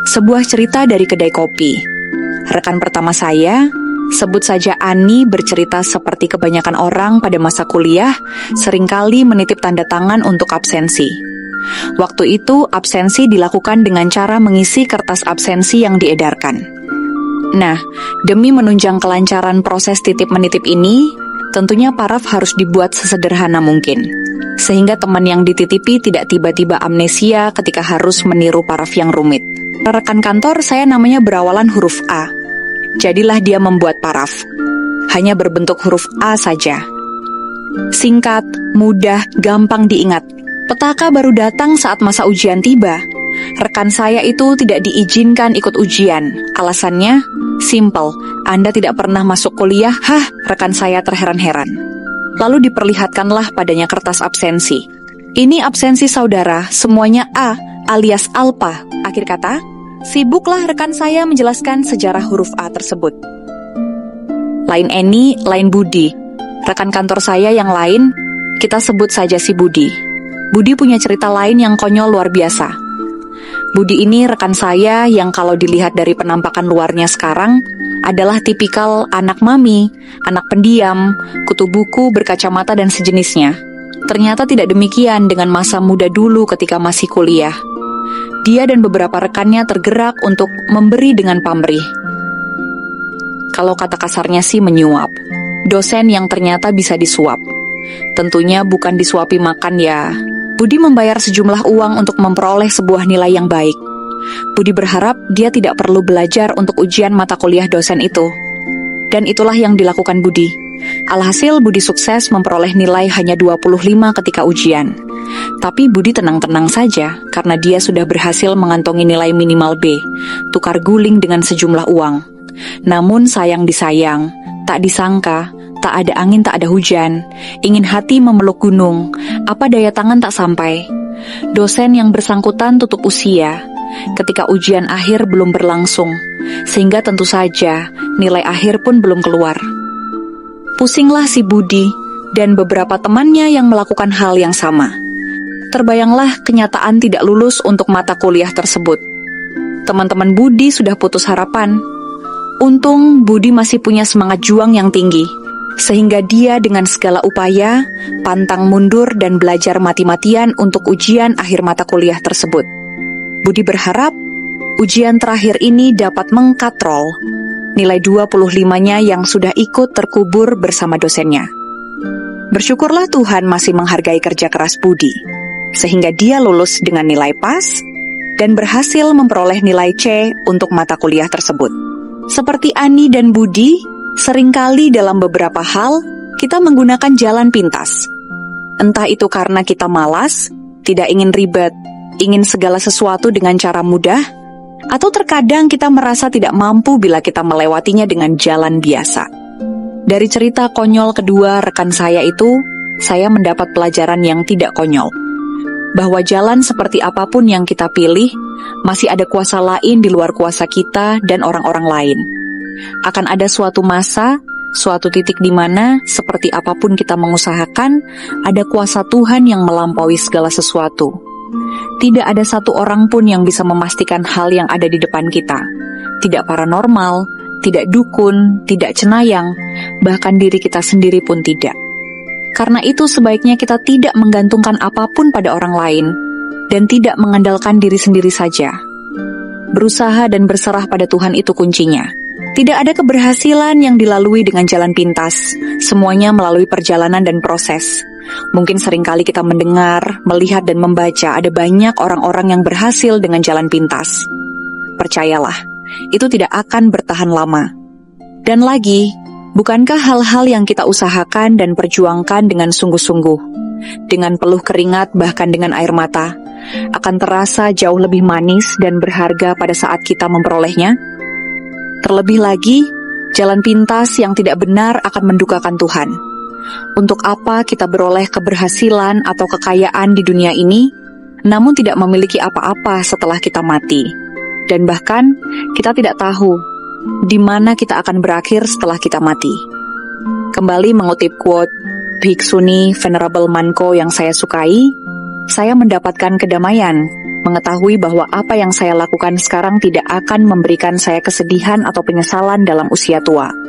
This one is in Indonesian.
Sebuah cerita dari kedai kopi. Rekan pertama saya, sebut saja Ani, bercerita seperti kebanyakan orang pada masa kuliah, seringkali menitip tanda tangan untuk absensi. Waktu itu, absensi dilakukan dengan cara mengisi kertas absensi yang diedarkan. Nah, demi menunjang kelancaran proses titip-menitip ini, tentunya paraf harus dibuat sesederhana mungkin, sehingga teman yang dititipi tidak tiba-tiba amnesia ketika harus meniru paraf yang rumit. Rekan kantor saya namanya berawalan huruf A. Jadilah dia membuat paraf. Hanya berbentuk huruf A saja. Singkat, mudah, gampang diingat. Petaka baru datang saat masa ujian tiba. Rekan saya itu tidak diizinkan ikut ujian. Alasannya, simple, Anda tidak pernah masuk kuliah. Hah, rekan saya terheran-heran. Lalu diperlihatkanlah padanya kertas absensi. Ini absensi saudara, semuanya A alias Alpa. Akhir kata, sibuklah rekan saya menjelaskan sejarah huruf A tersebut. Lain Eni, lain Budi. Rekan kantor saya yang lain, kita sebut saja si Budi. Budi punya cerita lain yang konyol luar biasa. Budi ini rekan saya yang kalau dilihat dari penampakan luarnya sekarang adalah tipikal anak mami, anak pendiam, kutu buku, berkacamata dan sejenisnya. Ternyata tidak demikian dengan masa muda dulu ketika masih kuliah. Dia dan beberapa rekannya tergerak untuk memberi dengan pamrih. Kalau kata kasarnya sih menyuap. Dosen yang ternyata bisa disuap. Tentunya bukan disuapi makan ya. Budi membayar sejumlah uang untuk memperoleh sebuah nilai yang baik. Budi berharap dia tidak perlu belajar untuk ujian mata kuliah dosen itu. Dan itulah yang dilakukan Budi. Alhasil Budi sukses memperoleh nilai hanya 25 ketika ujian. Tapi Budi tenang-tenang saja karena dia sudah berhasil mengantongi nilai minimal B, tukar guling dengan sejumlah uang. Namun sayang disayang, tak disangka, tak ada angin tak ada hujan, ingin hati memeluk gunung, apa daya tangan tak sampai. Dosen yang bersangkutan tutup usia, ketika ujian akhir belum berlangsung, sehingga tentu saja nilai akhir pun belum keluar. Pusinglah si Budi dan beberapa temannya yang melakukan hal yang sama. Terbayanglah kenyataan tidak lulus untuk mata kuliah tersebut. Teman-teman Budi sudah putus harapan. Untung Budi masih punya semangat juang yang tinggi, sehingga dia dengan segala upaya pantang mundur dan belajar mati-matian untuk ujian akhir mata kuliah tersebut. Budi berharap ujian terakhir ini dapat mengkatrol nilai 25-nya yang sudah ikut terkubur bersama dosennya. Bersyukurlah Tuhan masih menghargai kerja keras Budi, sehingga dia lulus dengan nilai pas dan berhasil memperoleh nilai C untuk mata kuliah tersebut. Seperti Ani dan Budi, seringkali dalam beberapa hal kita menggunakan jalan pintas. Entah itu karena kita malas, tidak ingin ribet, ingin segala sesuatu dengan cara mudah, atau terkadang kita merasa tidak mampu bila kita melewatinya dengan jalan biasa. Dari cerita konyol kedua rekan saya itu, saya mendapat pelajaran yang tidak konyol. Bahwa jalan seperti apapun yang kita pilih, masih ada kuasa lain di luar kuasa kita dan orang-orang lain. Akan ada suatu masa, suatu titik di mana, seperti apapun kita mengusahakan, ada kuasa Tuhan yang melampaui segala sesuatu. Tidak ada satu orang pun yang bisa memastikan hal yang ada di depan kita. Tidak paranormal, tidak dukun, tidak cenayang, bahkan diri kita sendiri pun tidak. Karena itu sebaiknya kita tidak menggantungkan apapun pada orang lain, dan tidak mengandalkan diri sendiri saja. Berusaha dan berserah pada Tuhan itu kuncinya. Tidak ada keberhasilan yang dilalui dengan jalan pintas, semuanya melalui perjalanan dan proses. Mungkin seringkali kita mendengar, melihat dan membaca ada banyak orang-orang yang berhasil dengan jalan pintas. Percayalah, itu tidak akan bertahan lama. Dan lagi, bukankah hal-hal yang kita usahakan dan perjuangkan dengan sungguh-sungguh, dengan peluh keringat bahkan dengan air mata, akan terasa jauh lebih manis dan berharga pada saat kita memperolehnya? Terlebih lagi, jalan pintas yang tidak benar akan mendukakan Tuhan. Untuk apa kita beroleh keberhasilan atau kekayaan di dunia ini, namun tidak memiliki apa-apa setelah kita mati? Dan bahkan, kita tidak tahu di mana kita akan berakhir setelah kita mati. Kembali mengutip quote Bhiksuni Venerable Manko yang saya sukai, saya mendapatkan kedamaian mengetahui bahwa apa yang saya lakukan sekarang tidak akan memberikan saya kesedihan atau penyesalan dalam usia tua.